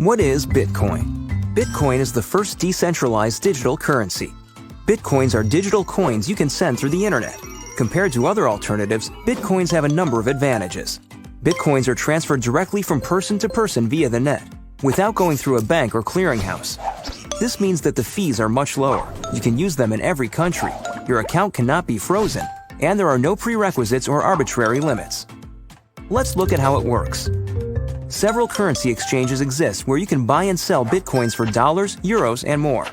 What is Bitcoin? Bitcoin is the first decentralized digital currency. Bitcoins are digital coins you can send through the internet. Compared to other alternatives, Bitcoins have a number of advantages. Bitcoins are transferred directly from person to person via the net, without going through a bank or clearinghouse. This means that the fees are much lower. You can use them in every country. Your account cannot be frozen, and there are no prerequisites or arbitrary limits. Let's look at how it works. Several currency exchanges exist where you can buy and sell Bitcoins for dollars, euros, and more.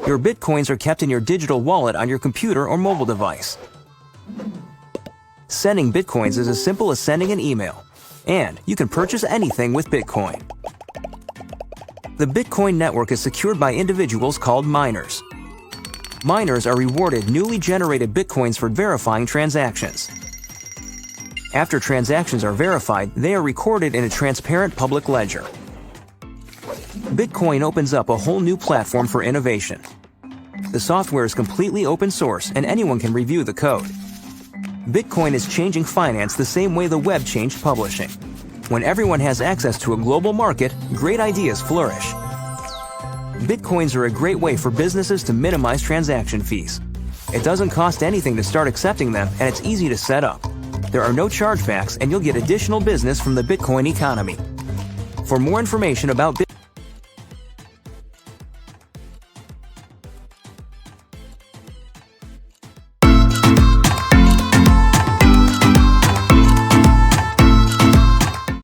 Your Bitcoins are kept in your digital wallet on your computer or mobile device. Sending Bitcoins is as simple as sending an email, and you can purchase anything with Bitcoin. The Bitcoin network is secured by individuals called miners. Miners are rewarded newly generated Bitcoins for verifying transactions. After transactions are verified, they are recorded in a transparent public ledger. Bitcoin opens up a whole new platform for innovation. The software is completely open source and anyone can review the code. Bitcoin is changing finance the same way the web changed publishing. When everyone has access to a global market, great ideas flourish. Bitcoins are a great way for businesses to minimize transaction fees. It doesn't cost anything to start accepting them, and it's easy to set up. There are no chargebacks, and you'll get additional business from the Bitcoin economy. For more information about Bitcoin,